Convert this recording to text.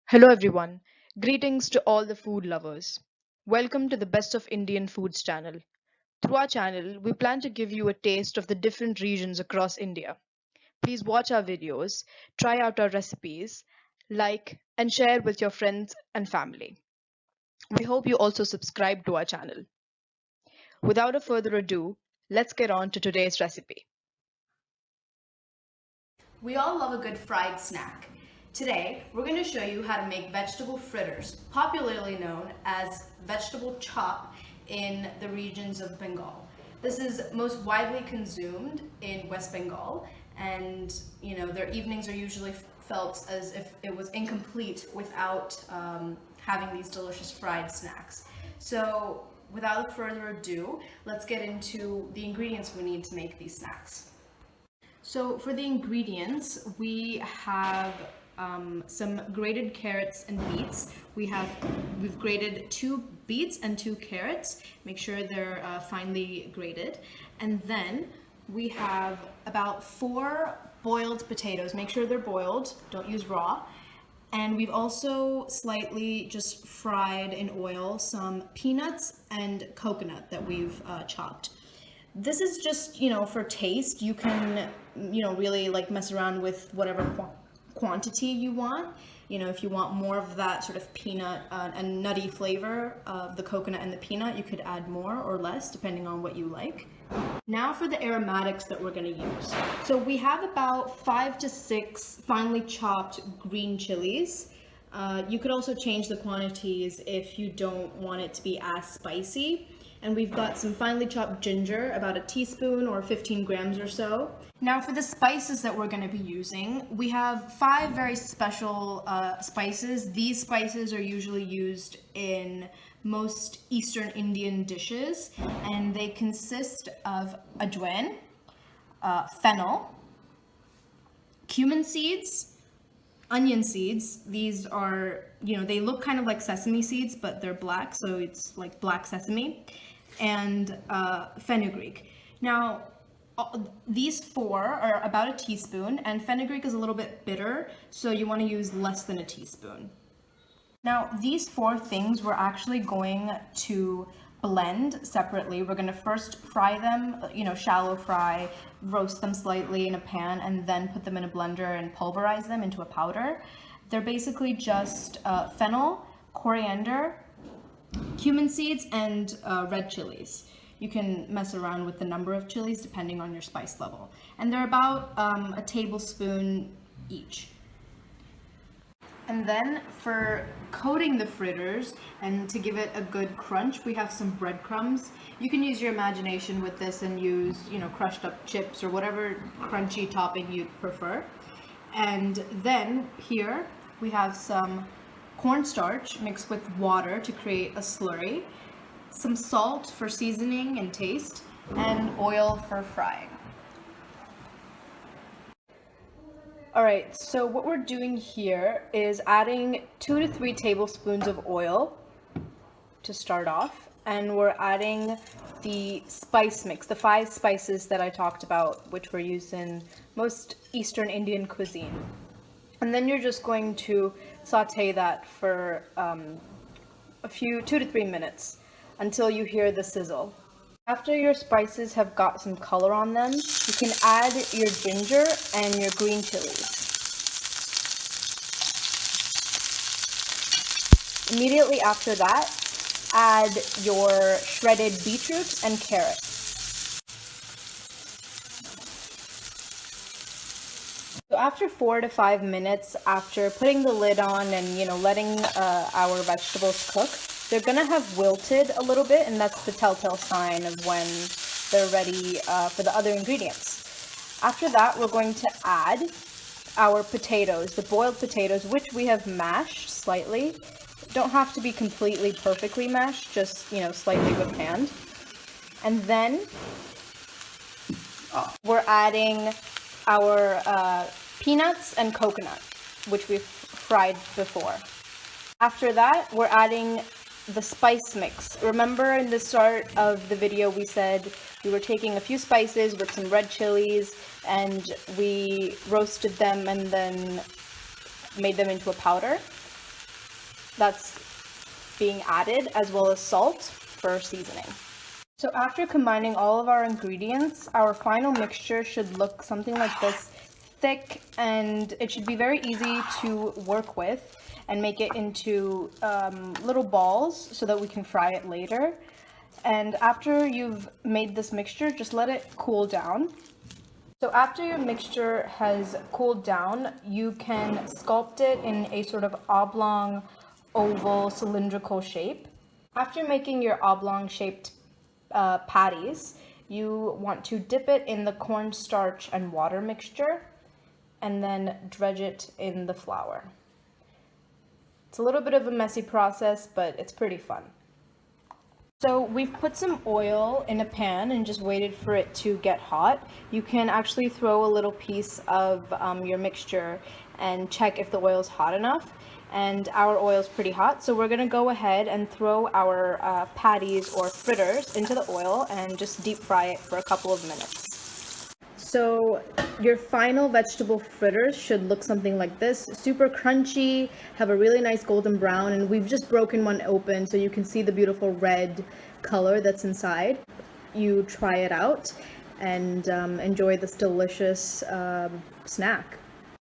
Hello everyone. Greetings to all the food lovers. Welcome to the Best of Indian Foods channel. Through our channel, we plan to give you a taste of the different regions across India. Please watch our videos, try out our recipes, like and share with your friends and family. We hope you also subscribe to our channel. Without a further ado, let's get on to today's recipe. We all love a good fried snack. Today, we're going to show you how to make vegetable fritters, popularly known as vegetable chop in the regions of Bengal. This is most widely consumed in West Bengal, and their evenings are usually felt as if it was incomplete without having these delicious fried snacks. So, without further ado, let's get into the ingredients we need to make these snacks. So for the ingredients, we have some grated carrots and beets. We've grated 2 beets and 2 carrots. Make sure they're finely grated, and then we have about 4 boiled potatoes. Make sure they're boiled. Don't use raw. And we've also slightly just fried in oil some peanuts and coconut that we've chopped. This is just, for taste. You can, really like mess around with whatever quantity you want. If you want more of that sort of peanut and nutty flavor of the coconut and the peanut, you could add more or less depending on what you like. Now for the aromatics that we're going to use. So we have about 5 to 6 finely chopped green chilies. You could also change the quantities if you don't want it to be as spicy. And we've got some finely chopped ginger, about a teaspoon or 15 grams or so. Now for the spices that we're going to be using, we have 5 very special spices. These spices are usually used in most Eastern Indian dishes, and they consist of ajwain, fennel, cumin seeds, onion seeds. These are, they look kind of like sesame seeds, but they're black, so it's like black sesame, and fenugreek. Now, these 4 are about a teaspoon, and fenugreek is a little bit bitter, so you want to use less than a teaspoon. Now, these 4 things we're actually going to blend separately. We're going to first fry them, shallow fry, roast them slightly in a pan, and then put them in a blender and pulverize them into a powder. They're basically just fennel, coriander, cumin seeds, and red chilies. You can mess around with the number of chilies depending on your spice level. And they're about a tablespoon each. And then for coating the fritters and to give it a good crunch, we have some breadcrumbs. You can use your imagination with this and use, crushed up chips or whatever crunchy topping you prefer. And then here we have some cornstarch mixed with water to create a slurry, some salt for seasoning and taste, and oil for frying. All right, so what we're doing here is adding 2 to 3 tablespoons of oil to start off, and we're adding the spice mix, the 5 spices that I talked about, which were used in most Eastern Indian cuisine. And then you're just going to saute that for a few 2 to 3 minutes until you hear the sizzle. After your spices have got some color on them, you can add your ginger and your green chilies. Immediately after that, add your shredded beetroot and carrot. So after 4 to 5 minutes, after putting the lid on and letting our vegetables cook, they're gonna have wilted a little bit, and that's the telltale sign of when they're ready for the other ingredients. After that, we're going to add our potatoes, the boiled potatoes, which we have mashed slightly. Don't have to be completely perfectly mashed, just slightly with hand. And then we're adding our peanuts and coconut, which we've fried before. After that, we're adding the spice mix. Remember in the start of the video we said we were taking a few spices with some red chilies and we roasted them and then made them into a powder? that's being added, as well as salt for seasoning. So after combining all of our ingredients, our final mixture should look something like this, thick, and it should be very easy to work with and make it into little balls so that we can fry it later. And after you've made this mixture, just let it cool down. So after your mixture has cooled down, you can sculpt it in a sort of oblong, oval, cylindrical shape. After making your oblong shaped patties, you want to dip it in the cornstarch and water mixture and then dredge it in the flour. It's a little bit of a messy process, but it's pretty fun. So we've put some oil in a pan and just waited for it to get hot. You can actually throw a little piece of your mixture and check if the oil is hot enough. And our oil is pretty hot, so we're gonna go ahead and throw our patties or fritters into the oil and just deep fry it for a couple of minutes. So your final vegetable fritters should look something like this, super crunchy, have a really nice golden brown, and we've just broken one open so you can see the beautiful red color that's inside. You try it out and enjoy this delicious snack.